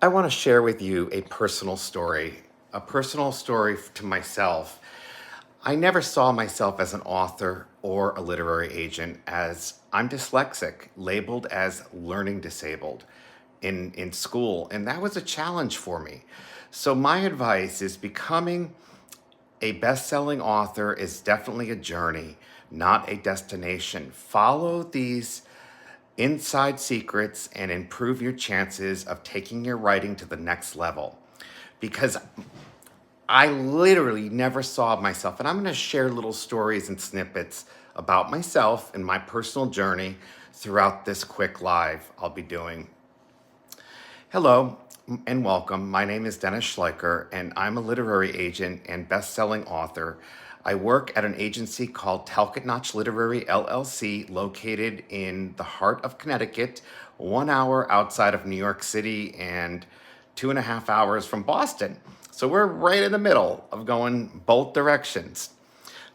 I want to share with you a personal story to myself. I never saw myself as an author or a literary agent, as I'm dyslexic, labeled as learning disabled in school, and that was a challenge for me. So my advice is becoming a best-selling author is definitely a journey, not a destination. Follow these inside secrets and improve your chances of taking your writing to the next level. Because I literally never saw myself, and I'm going to share little stories and snippets about myself and my personal journey throughout this quick live I'll be doing. Hello and welcome. My name is Dennis Schleicher, and I'm a literary agent and best-selling author. I work at an agency called Talcott Notch Literary LLC, located in the heart of Connecticut, 1 hour outside of New York City and 2.5 hours from Boston. So we're right in the middle of going both directions.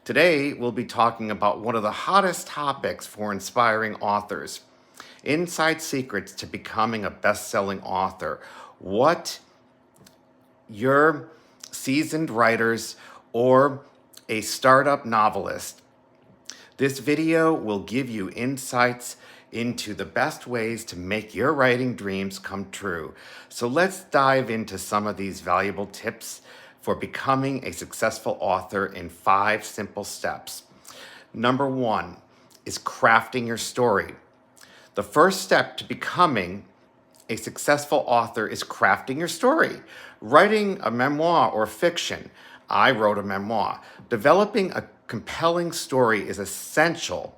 Today, we'll be talking about one of the hottest topics for inspiring authors: inside secrets to becoming a best-selling author. What your seasoned writers or a startup novelist. This video will give you insights into the best ways to make your writing dreams come true. So let's dive into some of these valuable tips for becoming a successful author in 5 simple steps. Number 1 is crafting your story. The first step to becoming a successful author is crafting your story. Writing a memoir or fiction. I wrote a memoir. Developing a compelling story is essential.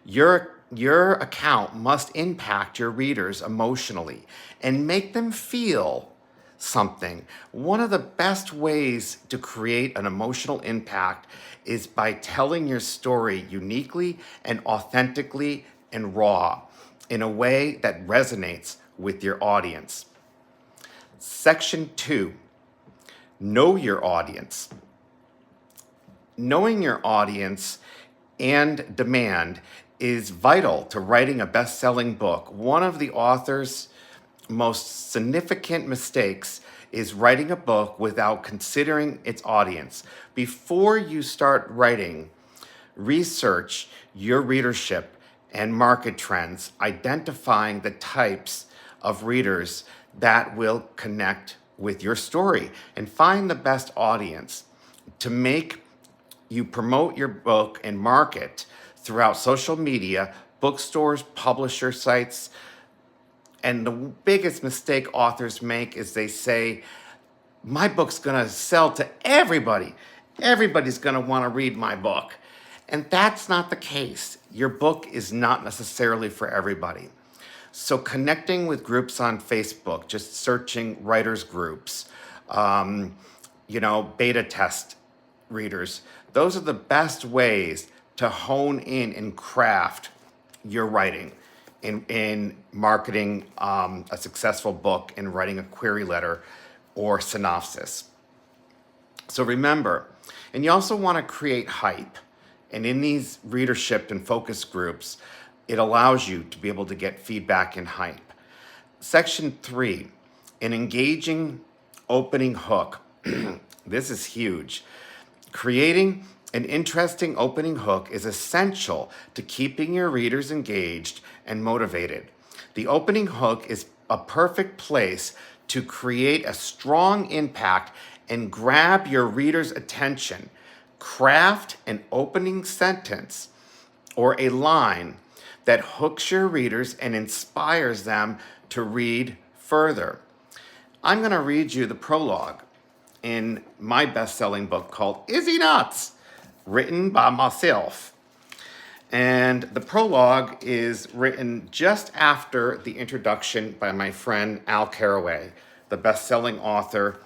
Your account must impact your readers emotionally and make them feel something. One of the best ways to create an emotional impact is by telling your story uniquely and authentically and raw in a way that resonates with your audience. Section 2, know your audience. Knowing your audience and demand is vital to writing a best-selling book. One of the author's most significant mistakes is writing a book without considering its audience. Before you start writing, research your readership and market trends, identifying the types of readers that will connect with your story, and find the best audience to make you promote your book and market throughout social media, bookstores, publisher sites. And the biggest mistake authors make is they say, my book's gonna sell to everybody. Everybody's gonna wanna read my book. And that's not the case. Your book is not necessarily for everybody. So connecting with groups on Facebook, just searching writers groups, beta test readers, those are the best ways to hone in and craft your writing in marketing a successful book and writing a query letter or synopsis. So remember, and you also want to create hype. And in these readership and focus groups, it allows you to be able to get feedback and hype. Section 3, an engaging opening hook. This is huge. Creating an interesting opening hook is essential to keeping your readers engaged and motivated. The opening hook is a perfect place to create a strong impact and grab your readers' attention. Craft an opening sentence or a line that hooks your readers and inspires them to read further. I'm going to read you the prologue in my best-selling book called Izzy Nuts, written by myself. And the prologue is written just after the introduction by my friend Al Carraway, the best-selling author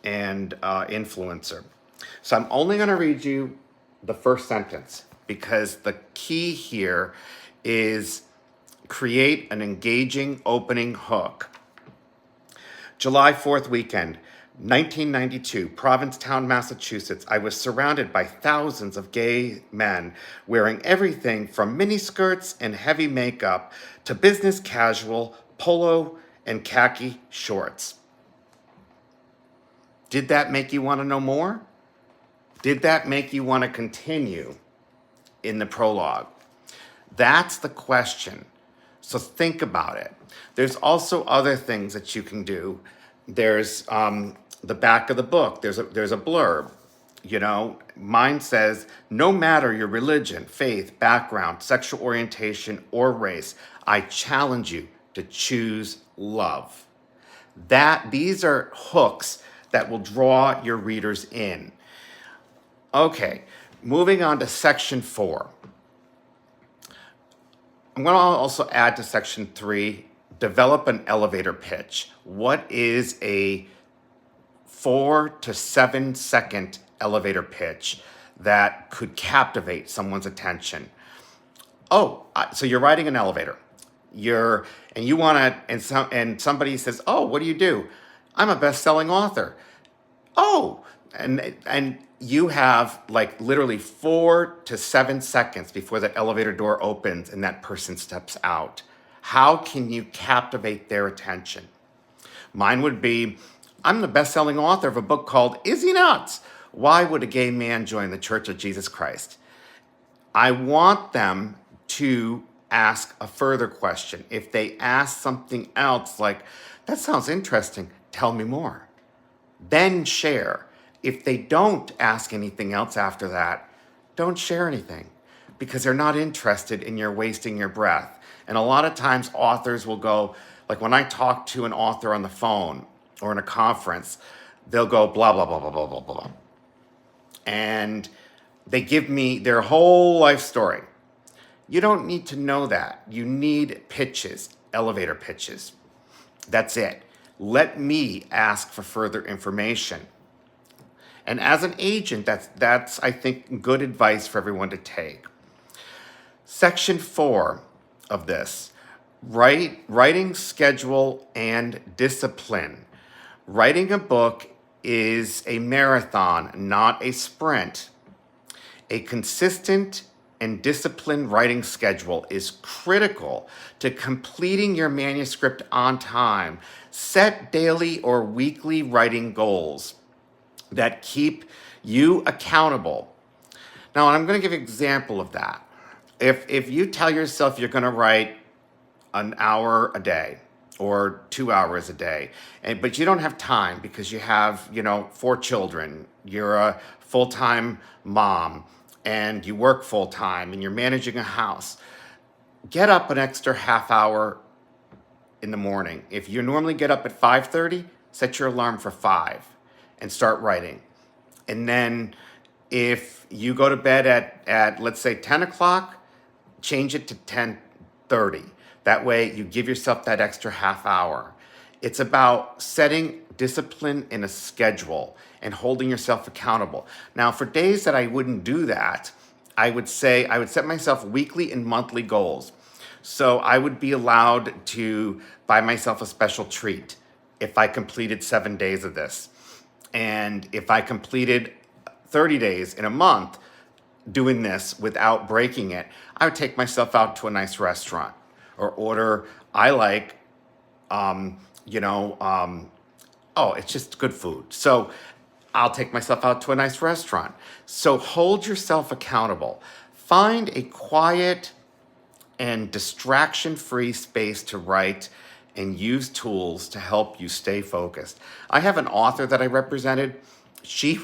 and influencer. So I'm only going to read you the first sentence because the key here is create an engaging opening hook. July 4th weekend, 1992, Provincetown, Massachusetts. I was surrounded by thousands of gay men wearing everything from miniskirts and heavy makeup to business casual, polo and khaki shorts. Did that make you want to know more? Did that make you want to continue in the prologue? That's the question. So think about it. There's also other things that you can do. There's the back of the book. There's a blurb. You know, mine says, no matter your religion, faith, background, sexual orientation, or race, I challenge you to choose love. These are hooks that will draw your readers in. Okay, moving on to section 4. I'm going to also add to section 3, develop an elevator pitch. What is a 4 to 7 second elevator pitch that could captivate someone's attention? So you're riding an elevator. And somebody says, "Oh, what do you do?" "I'm a best-selling author." "Oh," and you have like literally 4 to 7 seconds before the elevator door opens and that person steps out. How can you captivate their attention? Mine would be, I'm the best-selling author of a book called Is He Nuts? Why Would a Gay Man Join the Church of Jesus Christ? I want them to ask a further question. If they ask something else like, that sounds interesting, tell me more. Then share. If they don't ask anything else after that, don't share anything because they're not interested in your wasting your breath. And a lot of times authors will go, like when I talk to an author on the phone or in a conference, they'll go blah, blah, blah, blah, blah, blah, blah. And they give me their whole life story. You don't need to know that. You need pitches, elevator pitches. That's it. Let me ask for further information. And as an agent, that's I think, good advice for everyone to take. Section 4 of this, writing schedule and discipline. Writing a book is a marathon, not a sprint. A consistent and disciplined writing schedule is critical to completing your manuscript on time. Set daily or weekly writing goals that keep you accountable. Now, I'm going to give an example of that. If you tell yourself you're going to write an hour a day or 2 hours a day, but you don't have time because you have, 4 children, you're a full-time mom, and you work full-time, and you're managing a house, get up an extra half hour in the morning. If you normally get up at 5:30, set your alarm for 5 and start writing. And then if you go to bed at let's say 10 o'clock, change it to 10:30. That way you give yourself that extra half hour. It's about setting discipline in a schedule and holding yourself accountable. Now, for days that I wouldn't do that, I would set myself weekly and monthly goals. So I would be allowed to buy myself a special treat if I completed 7 days of this. And if I completed 30 days in a month doing this without breaking it, I would take myself out to a nice restaurant or order, it's just good food. So I'll take myself out to a nice restaurant. So hold yourself accountable. Find a quiet and distraction-free space to write and use tools to help you stay focused. I have an author that I represented. She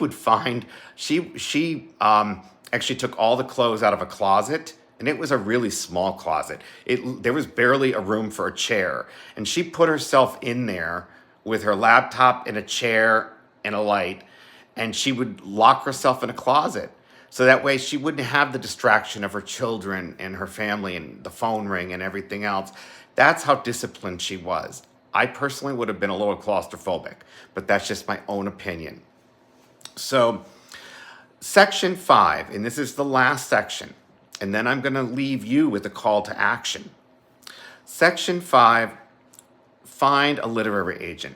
actually took all the clothes out of a closet, and it was a really small closet. There was barely a room for a chair, and she put herself in there with her laptop and a chair and a light, and she would lock herself in a closet. So that way she wouldn't have the distraction of her children and her family and the phone ring and everything else. That's how disciplined she was. I personally would have been a little claustrophobic, but that's just my own opinion. So section 5, and this is the last section, and then I'm going to leave you with a call to action. Section 5, find a literary agent.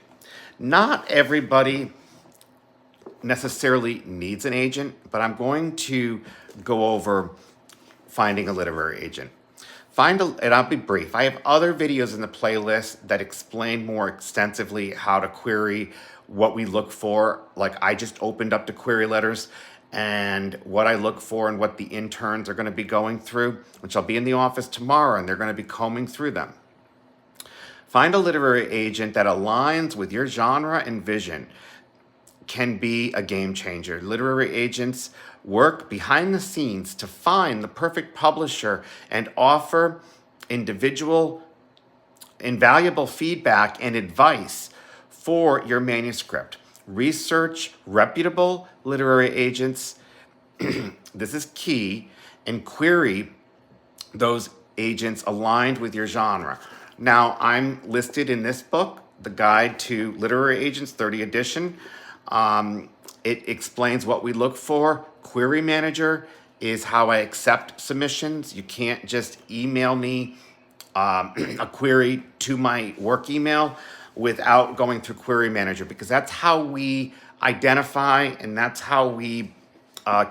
Not everybody necessarily needs an agent, but I'm going to go over finding a literary agent. And I'll be brief. I have other videos in the playlist that explain more extensively how to query, what we look for. Like I just opened up the query letters and what I look for and what the interns are going to be going through, which I'll be in the office tomorrow and they're going to be combing through them. Find a literary agent that aligns with your genre and vision. Can be a game changer. Literary agents work behind the scenes to find the perfect publisher and offer individual, invaluable feedback and advice for your manuscript. Research reputable literary agents. This is key, and query those agents aligned with your genre. Now, I'm listed in this book, The Guide to Literary Agents, 30 edition. It explains what we look for. Query Manager is how I accept submissions. You can't just email me a query to my work email without going through Query Manager, because that's how we identify and that's how we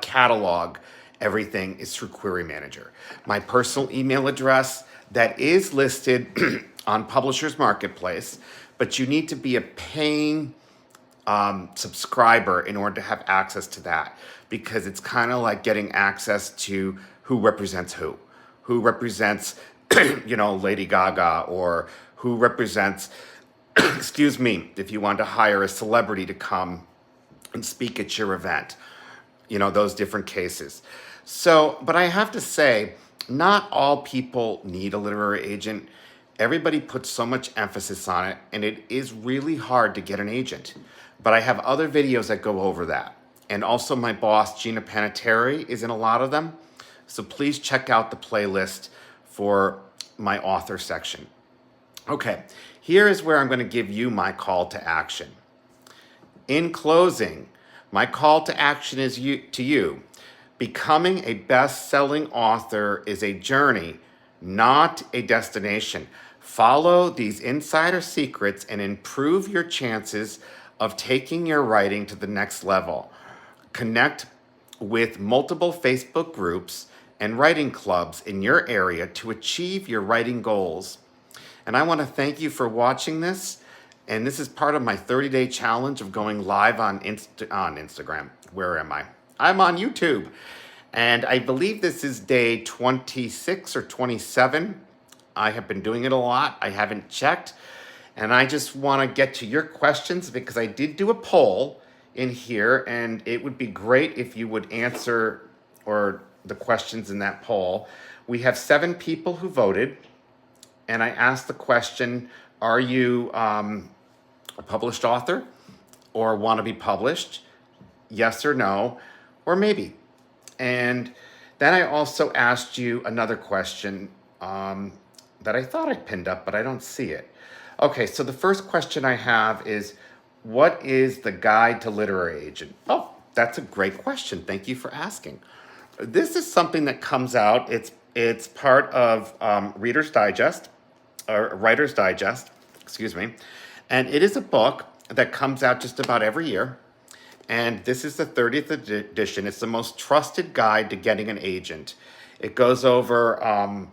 catalog everything is through Query Manager. My personal email address that is listed on Publishers Marketplace, but you need to be a paying subscriber in order to have access to that, because it's kind of like getting access to who represents who represents Lady Gaga, or who represents excuse me, if you want to hire a celebrity to come and speak at your event, those different cases. So, but I have to say, not all people need a literary agent. Everybody puts so much emphasis on it, and it is really hard to get an agent. But I have other videos that go over that. And also my boss, Gina Panettiere, is in a lot of them. So please check out the playlist for my author section. Okay, here is where I'm going to give you my call to action. In closing, my call to action is to you. Becoming a best-selling author is a journey, not a destination. Follow these insider secrets and improve your chances of taking your writing to the next level. Connect with multiple Facebook groups and writing clubs in your area to achieve your writing goals. And I want to thank you for watching this. And this is part of my 30-day challenge of going live on Instagram. Where am I? I'm on YouTube. And I believe this is day 26 or 27. I have been doing it a lot. I haven't checked. And I just want to get to your questions, because I did do a poll in here, and it would be great if you would answer the questions in that poll. We have 7 people who voted, and I asked the question, are you a published author or want to be published? Yes or no, or maybe. And then I also asked you another question that I thought I pinned up, but I don't see it. Okay, so the first question I have is, what is the Guide to Literary Agent? Oh, that's a great question. Thank you for asking. This is something that comes out. It's part of Reader's Digest, or Writer's Digest, excuse me. And it is a book that comes out just about every year. And this is the 30th edition. It's the most trusted guide to getting an agent. It goes over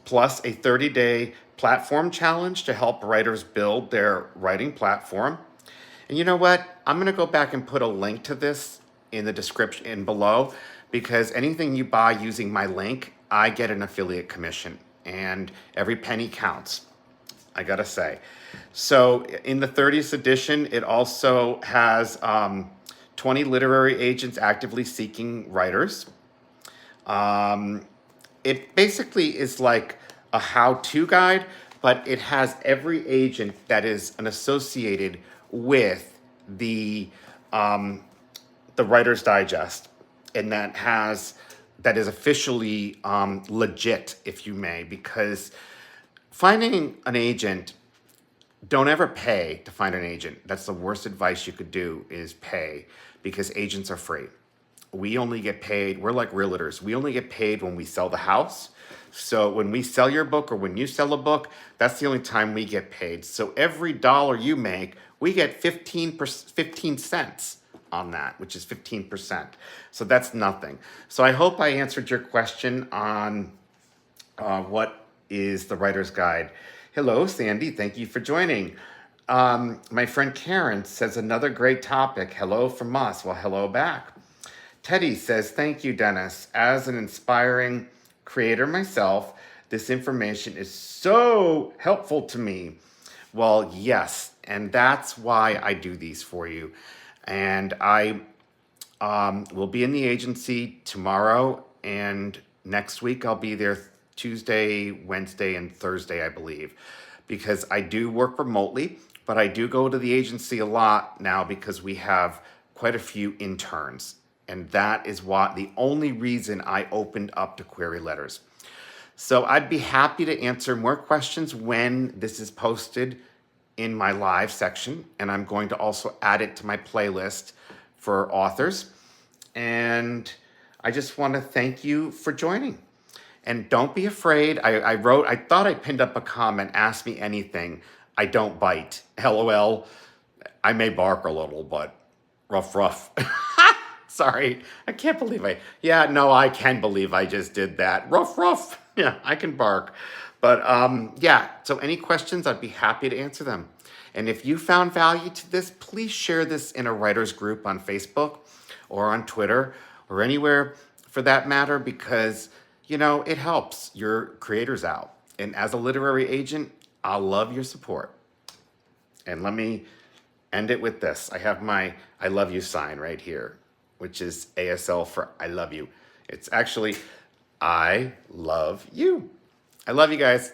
plus a 30-day platform challenge to help writers build their writing platform. And you know what? I'm going to go back and put a link to this in the description below, because anything you buy using my link, I get an affiliate commission, and every penny counts, I gotta say. So in the 30th edition, it also has 20 literary agents actively seeking writers. It basically is like a how-to guide, but it has every agent that is associated with the Writer's Digest, and that is officially legit, if you may, because finding an agent, don't ever pay to find an agent. That's the worst advice you could do, is pay, because agents are free. We only get paid, we're like realtors. We only get paid when we sell the house. So when we sell your book, or when you sell a book, that's the only time we get paid. So every dollar you make, we get 15 cents on that, which is 15%. So that's nothing. So I hope I answered your question on what is the Writer's Guide. Hello, Sandy. Thank you for joining. My friend Karen says another great topic. Hello from us. Well, hello back. Teddy says, thank you, Dennis. As an inspiring creator myself, this information is so helpful to me. Well, yes, and that's why I do these for you. And I will be in the agency tomorrow, and next week I'll be there Tuesday, Wednesday, and Thursday, I believe, because I do work remotely, but I do go to the agency a lot now because we have quite a few interns. And that is the only reason I opened up to query letters. So I'd be happy to answer more questions when this is posted in my live section. And I'm going to also add it to my playlist for authors. And I just want to thank you for joining. And don't be afraid. I thought I pinned up a comment, ask me anything. I don't bite. LOL. I may bark a little, but rough. Sorry, I can't believe I can believe I just did that. Rough. Yeah, I can bark. But yeah, so any questions, I'd be happy to answer them. And if you found value to this, please share this in a writer's group on Facebook or on Twitter or anywhere for that matter, because, it helps your creators out. And as a literary agent, I'll love your support. And let me end it with this. I have my I love you sign right here, which is ASL for I love you. It's actually I love you. I love you guys.